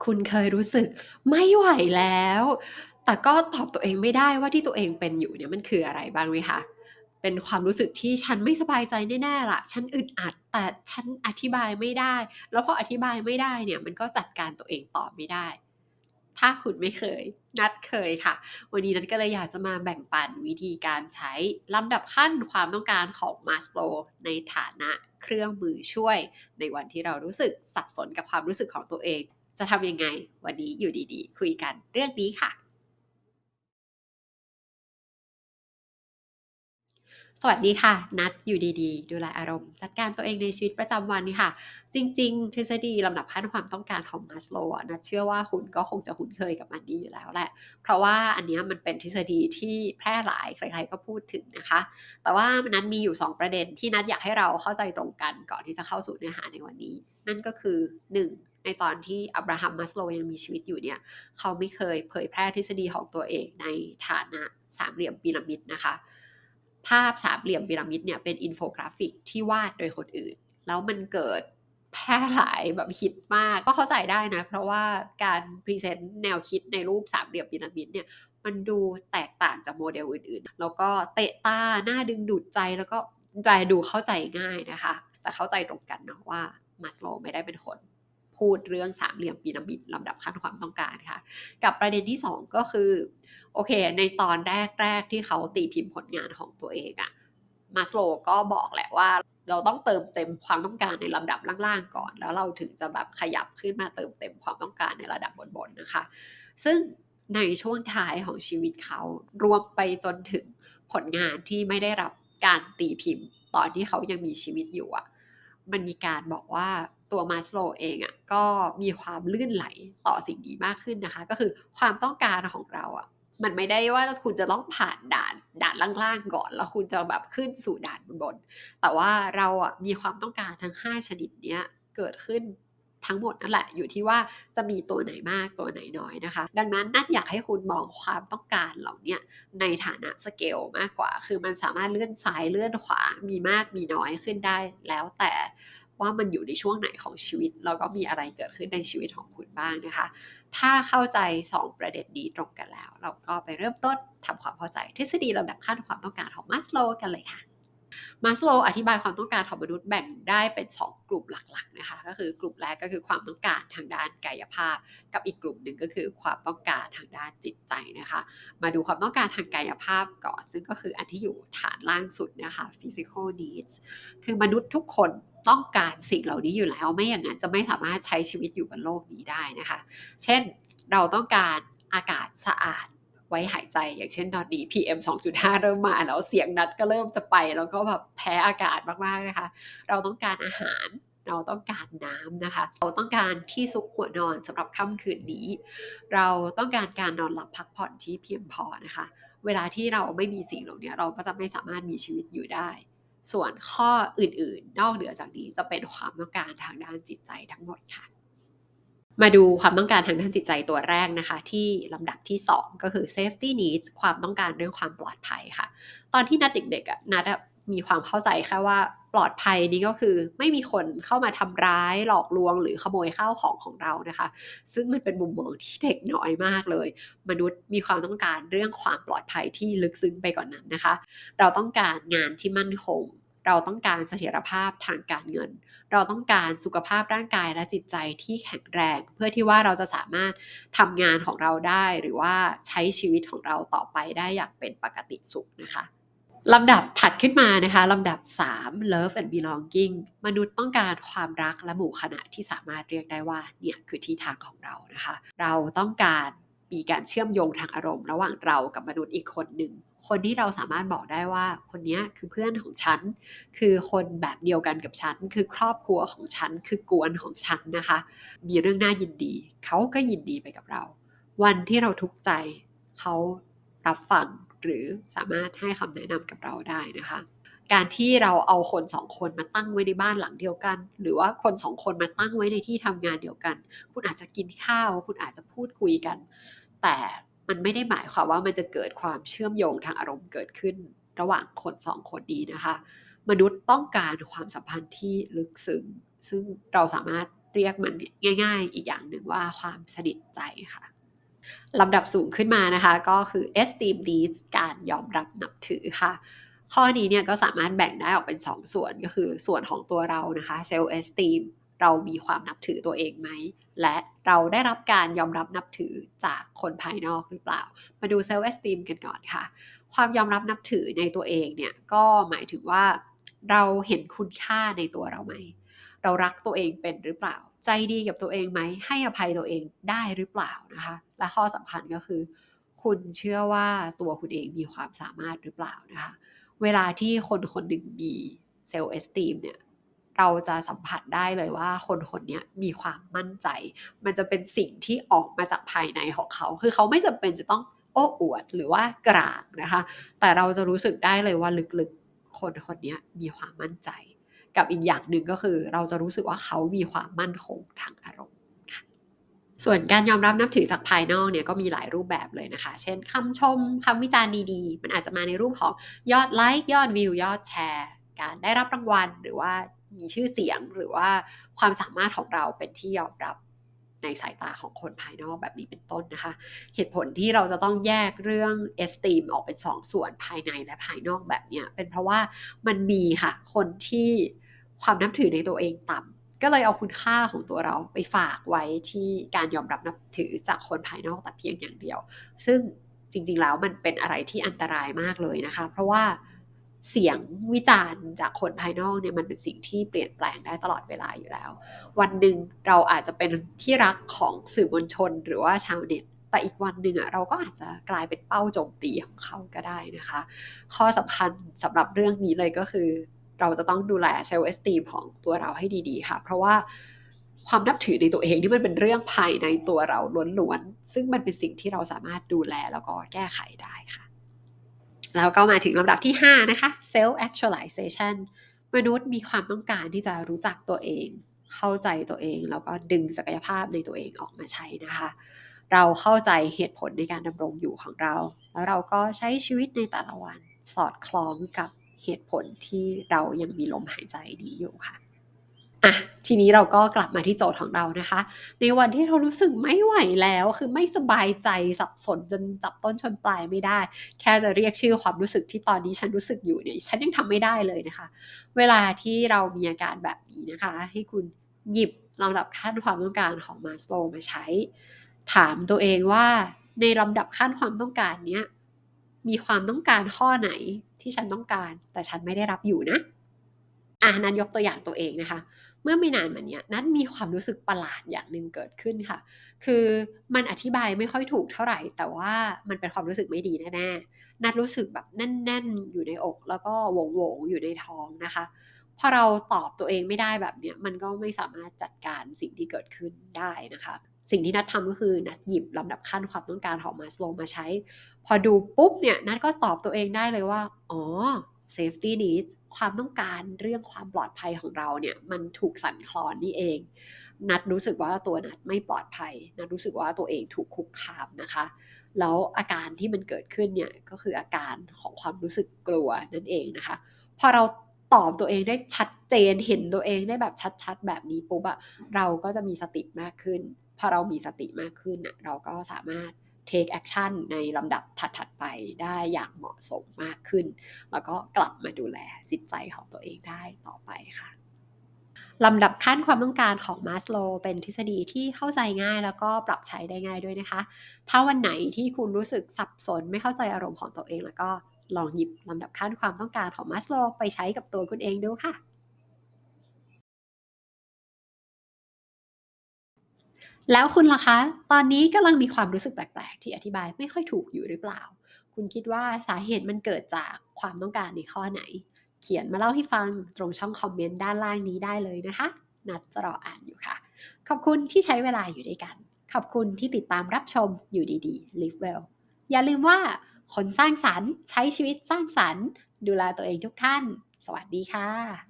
คุณเคยรู้สึกไม่ไหวแล้วแต่ก็ตอบตัวเองไม่ได้ว่าที่ตัวเองเป็นอยู่เนี่ยมันคืออะไรบ้างไหมคะเป็นความรู้สึกที่ฉันไม่สบายใจแน่ๆล่ะฉันอึดอัดแต่ฉันอธิบายไม่ได้แล้วพออธิบายไม่ได้เนี่ยมันก็จัดการตัวเองต่อไม่ได้ถ้าคุณไม่เคยนัดเคยค่ะวันนี้นัดก็เลยอยากจะมาแบ่งปันวิธีการใช้ลำดับขั้นความต้องการของ Maslow ในฐานะเครื่องมือช่วยในวันที่เรารู้สึกสับสนกับความรู้สึกของตัวเอง จะทำยังไงวันนี้อยู่ดีๆคุยกันเรื่องนี้ค่ะ สวัสดีค่ะนัดอยู่ดีๆดูแลอารมณ์จัดการตัวเองในชีวิตประจำวันค่ะจริงๆทฤษฎีลำดับขั้นความต้องการของ Maslow อะนัดเชื่อว่าคุณก็คงจะคุ้นเคยกับมันดีอยู่แล้วแหละเพราะว่าอันเนี้ยมันเป็นทฤษฎีที่แพร่หลายใครๆก็พูดถึงนะคะแต่ว่านัดมีอยู่2ประเด็นที่นัดอยากให้เราเข้าใจตรงกันก่อนที่จะเข้าสู่เนื้อหาในวันนี้นั่นก็คือ1ในตอนที่อับราฮัมมัสโลว์ยังมีชีวิตอยู่เนี่ยเขาไม่เคยเผยแพร่ทฤษฎีของตัวเองในฐานะสามเหลี่ยมพีระมิดนะคะ ภาพสามเหลี่ยมพีระมิดเนี่ยเป็นอินโฟกราฟิกที่วาดโดยคนอื่นแล้วมันเกิดแพร่หลายแบบฮิตมากก็เข้าใจได้นะเพราะว่าการพรีเซนต์แนวคิดในรูปสามเหลี่ยมพีระมิดเนี่ยมันดูแตกต่างจากโมเดลอื่นๆแล้วก็เตะตาหน้าดึงดูดใจแล้วก็แปลดูเข้าใจง่ายนะคะแต่เข้าใจตรงกันเนาะว่ามัสโลไม่ได้เป็นคนพูดเรื่องสามเหลี่ยมพีระมิดลำดับขั้นความต้องการค่ะกับประเด็นที่2ก็คือ โอเคในตอนแรกๆที่เขาตีพิมพ์ผลงานของตัวเองอะมาสโลก็บอกแหละว่าเราต้องเติมเต็มความต้องการในลำดับล่างๆก่อนแล้วเราถึงจะแบบขยับขึ้นมาเติมเต็มความต้องการในระดับบนๆนะคะซึ่งในช่วงท้ายของชีวิตเขารวมไปจนถึงผลงานที่ไม่ได้รับการตีพิมพ์ตอนที่เขายังมีชีวิตอยู่อะมันมีการบอกว่าตัวมาสโลเองอะก็มีความลื่นไหลต่อสิ่งนี้มากขึ้นนะคะก็คือความต้องการของเราอะ มันไม่ได้ว่าคุณจะต้องผ่านด่านล่างๆก่อนแล้วคุณจะแบบขึ้นสู่ด่านบนๆแต่ว่าเราอะมีความต้องการทั้ง5ชนิดเนี้ยเกิดขึ้นทั้งหมดนั่นแหละอยู่ที่ว่าจะมีตัวไหนมากตัวไหนน้อยนะคะดังนั้นนัดอยากให้คุณมองความต้องการเหล่าเนี้ยในฐานะสเกลมากกว่าคือมันสามารถเลื่อนซ้ายเลื่อนขวามีมากมีน้อยขึ้นได้แล้วแต่ว่ามันอยู่ในช่วงไหนของชีวิตแล้วก็มีอะไรเกิดขึ้นในชีวิตของคุณบ้างนะคะ ถ้าเข้าใจ2ประเด็นนี้ตรงกันแล้วเราก็ไปเริ่มต้นทำความเข้าใจทฤษฎีลำดับขั้นความต้องการของมัสโลว์กันเลยค่ะ มาสโลว์อธิบายความต้องการของมนุษย์แบ่งได้เป็น2กลุ่มหลักๆนะคะก็คือกลุ่มแรกก็คือความต้องการทางด้านกายภาพกับอีกกลุ่มหนึ่งก็คือความต้องการทางด้านจิตใจนะคะมาดูความต้องการทางกายภาพก่อนซึ่งก็คืออันที่อยู่ฐานล่างสุดนะคะ physical needs คือมนุษย์ทุกคนต้องการสิ่งเหล่านี้อยู่แล้วไม่อย่างนั้นจะไม่สามารถใช้ชีวิตอยู่บนโลกนี้ได้นะคะเช่นเราต้องการอากาศสะอาด ไว้หายใจอย่างเช่นตอนนี้ PM 2.5เริ่มมาแล้วเสียงนัดก็เริ่มจะไปแล้วก็แบบแพ้อากาศมากๆนะคะเราต้องการอาหารเราต้องการน้ำนะคะเราต้องการที่ซุกหัวนอนสำหรับค่ำคืนนี้เราต้องการการนอนหลับพักผ่อนที่เพียงพอนะคะเวลาที่เราไม่มีสิ่งเหล่านี้เราก็จะไม่สามารถมีชีวิตอยู่ได้ส่วนข้ออื่นๆนอกเหนือจากนี้จะเป็นความต้องการทางด้านจิตใจทั้งหมดค่ะ มาดูความต้องการทางด้านจิตใจตัวแรกนะคะที่ลำดับที่2ก็คือ safety needs ความต้องการเรื่องความปลอดภัยค่ะตอนที่นัดเด็กๆอะนัดมีความเข้าใจแค่ว่าปลอดภัยนี่ก็คือไม่มีคนเข้ามาทำร้ายหลอกลวงหรือขโมยข้าวของของเรานะคะซึ่งมันเป็นมุมมองที่เด็กน้อยมากเลยมนุษย์มีความต้องการเรื่องความปลอดภัยที่ลึกซึ้งไปกว่านนั้นนะคะเราต้องการงานที่มั่นคงเราต้องการเสถียรภาพทางการเงิน เราต้องการสุขภาพร่างกายและจิตใจที่แข็งแรงเพื่อที่ว่าเราจะสามารถทำงานของเราได้หรือว่าใช้ชีวิตของเราต่อไปได้อย่างเป็นปกติสุขนะคะลำดับถัดขึ้นมานะคะลำดับ3 Love and Belonging มนุษย์ต้องการความรักและหมู่คณะที่สามารถเรียกได้ว่าเนี่ยคือที่ทางของเรานะคะเราต้องการมีการเชื่อมโยงทางอารมณ์ระหว่างเรากับมนุษย์อีกคนหนึ่งคนที่เราสามารถบอกได้ว่าคนนี้คือเพื่อนของฉัน คือคนแบบเดียวกันกับฉัน คือครอบครัวของฉัน คือกวนของฉันนะคะ มีเรื่องน่ายินดี เขาก็ยินดีไปกับเรา วันที่เราทุกข์ใจ เขารับฟังหรือสามารถให้คำแนะนำกับเราได้นะคะ การที่เราเอาคนสองคนมาตั้งไว้ในบ้านหลังเดียวกัน หรือว่าคนสองคนมาตั้งไว้ในที่ทำงานเดียวกัน คุณอาจจะกินข้าว คุณอาจจะพูดคุยกัน แต่มันไม่ได้หมายความว่ามันจะเกิดความเชื่อมโยงทางอารมณ์เกิดขึ้นระหว่างคนสองคนนี้นะคะ มนุษย์ต้องการความสัมพันธ์ที่ลึกซึ้งซึ่งเราสามารถ เรียกมันง่ายๆอีกอย่างหนึ่งว่าความสนิทใจค่ะลำดับสูงขึ้นมานะคะก็คือ esteem needs การยอมรับนับถือค่ะข้อนี้เนี่ยก็สามารถแบ่งได้ออกเป็น2ส่วนก็คือส่วนของตัวเรานะคะ self esteem เรามีความนับถือตัวเองไหมและเราได้รับการยอมรับนับถือจากคนภายนอกหรือเปล่ามาดู self esteem กันก่อนค่ะความยอมรับนับถือในตัวเองเนี่ยก็หมายถึงว่าเราเห็นคุณค่าในตัวเราไหม เรารักตัวเองเป็นหรือเปล่า ใจดีกับตัวเองไหม ให้อภัยตัวเองได้หรือเปล่านะคะ และข้อสำคัญก็คือคุณเชื่อว่าตัวคุณเองมีความสามารถหรือเปล่านะคะ เวลาที่คนคนหนึ่งมีเซลล์เอสตีมเนี่ยเราจะสัมผัสได้เลยว่าคนคนนี้มีความมั่นใจ มันจะเป็นสิ่งที่ออกมาจากภายในของเขา คือเขาไม่จำเป็นจะต้องโอ้อวดหรือว่ากลางนะคะ แต่เราจะรู้สึกได้เลยว่าลึกๆคนคนนี้มีความมั่นใจ กับอีกอย่างหนึ่งก็คือเราจะรู้สึกว่าเขามีความมั่นคงทางอารมณ์ค่ะส่วนการยอมรับนับถือจากภายนอกเนี่ยก็มีหลายรูปแบบเลยนะคะเช่นคำชมคำวิจารณ์ดีๆมันอาจจะมาในรูปของยอดไลค์ยอดวิวยอดแชร์การได้รับรางวัลหรือว่ามีชื่อเสียงหรือว่าความสามารถของเราเป็นที่ยอมรับในสายตาของคนภายนอกแบบนี้เป็นต้นนะคะเหตุผลที่เราจะต้องแยกเรื่อง esteem ออกเป็น2ส่วนภายในและภายนอกแบบนี้เป็นเพราะว่ามันมีค่ะคนที่ความนับถือในตัวเองต่ำก็เลยเอาคุณค่าของตัวเราไปฝากไว้ที่การยอมรับนับถือจากคนภายนอกแต่เพียงอย่างเดียวซึ่งจริงๆแล้วมันเป็นอะไรที่อันตรายมากเลยนะคะเพราะว่าเสียงวิจารณ์จากคนภายนอกเนี่ยมันเป็นสิ่งที่เปลี่ยนแปลงได้ตลอดเวลาอยู่แล้ววันหนึ่งเราอาจจะเป็นที่รักของสื่อมวลชนหรือว่าชาวเน็ตแต่อีกวันหนึ่งเราก็อาจจะกลายเป็นเป้าโจมตีของเขาก็ได้นะคะข้อสำคัญสำหรับเรื่องนี้เลยก็คือเราจะต้องดูแลเซลล์เอสตีมของตัวเราให้ดีๆค่ะเพราะว่าความนับถือในตัวเองนี่มันเป็นเรื่องภายในตัวเราล้วนๆซึ่งมันเป็นสิ่งที่เราสามารถดูแลแล้วก็แก้ไขได้ค่ะ แล้วก็มาถึงลำดับที่5นะคะ self actualization มนุษย์มีความต้องการที่จะรู้จักตัวเองเข้าใจตัวเองแล้วก็ดึงศักยภาพในตัวเองออกมาใช้นะคะเราเข้าใจเหตุผลในการดำรงอยู่ของเราแล้วเราก็ใช้ชีวิตในแต่ละวันสอดคล้องกับเหตุผลที่เรายังมีลมหายใจนี้อยู่ค่ะ อ่ะทีนี้เราก็กลับมาที่โจทย์ของเรานะคะในวันที่เรารู้สึกไม่ไหวแล้วคือไม่สบายใจสับสนจนจับต้นชนปลายไม่ได้แค่จะเรียกชื่อความรู้สึกที่ตอนนี้ฉันรู้สึกอยู่เนี่ยฉันยังทำไม่ได้เลยนะคะเวลาที่เรามีอาการแบบนี้นะคะให้คุณหยิบลำดับขั้นความต้องการของมาสโลว์มาใช้ถามตัวเองว่าในลำดับขั้นความต้องการเนี้ยมีความต้องการข้อไหนที่ฉันต้องการแต่ฉันไม่ได้รับอยู่นะนั้นยกตัวอย่างตัวเองนะคะ เมื่อไม่นานมาเนี้ยนัดมีความรู้สึกประหลาดอย่างหนึ่งเกิดขึ้นค่ะคือมันอธิบายไม่ค่อยถูกเท่าไหร่แต่ว่ามันเป็นความรู้สึกไม่ดีแน่ๆนัดรู้สึกแบบแน่นๆอยู่ในอกแล้วก็โหวงๆอยู่ในท้องนะคะพอเราตอบตัวเองไม่ได้แบบเนี้ยมันก็ไม่สามารถจัดการสิ่งที่เกิดขึ้นได้นะคะสิ่งที่นัดทำก็คือนัดหยิบลำดับขั้นความต้องการของมาสโลว์มาใช้พอดูปุ๊บเนี่ยนัดก็ตอบตัวเองได้เลยว่าอ๋อ safety needs ความต้องการเรื่องความปลอดภัยของเราเนี่ยมันถูกสั่นคลอนนี่เองนัดรู้สึกว่าตัวนัดไม่ปลอดภัยนัดรู้สึกว่าตัวเองถูกคุกคามนะคะแล้วอาการที่มันเกิดขึ้นเนี่ยก็คืออาการของความรู้สึกกลัวนั่นเองนะคะพอเราตอบตัวเองได้ชัดเจนเห็นตัวเองได้แบบชัดๆแบบนี้ปุ๊บอะเราก็จะมีสติมากขึ้นพอเรามีสติมากขึ้นอะเราก็สามารถ take action ในลำดับถัดๆไปได้อย่างเหมาะสมมากขึ้น แล้วก็กลับมาดูแลจิตใจของตัวเองได้ต่อไปค่ะลำดับขั้นความต้องการของมาสโลเป็นทฤษฎีที่เข้าใจง่ายแล้วก็ปรับใช้ได้ง่ายด้วยนะคะถ้าวันไหนที่คุณรู้สึกสับสนไม่เข้าใจอารมณ์ของตัวเองแล้วก็ลองหยิบลำดับขั้นความต้องการของมาสโลไปใช้กับตัวคุณเองดูค่ะ แล้วคุณล่ะคะ ตอนนี้กำลังมีความรู้สึกแปลกๆที่อธิบายไม่ค่อยถูกอยู่หรือเปล่า คุณคิดว่าสาเหตุมันเกิดจากความต้องการในข้อไหน เขียนมาเล่าให้ฟังตรงช่องคอมเมนต์ด้านล่างนี้ได้เลยนะคะ นัดจะรออ่านอยู่ค่ะ ขอบคุณที่ใช้เวลาอยู่ด้วยกัน ขอบคุณที่ติดตามรับชมอยู่ดีๆ Live Well อย่าลืมว่าคนสร้างสรรค์ใช้ชีวิตสร้างสรรค์ดูแลตัวเองทุกท่าน สวัสดีค่ะ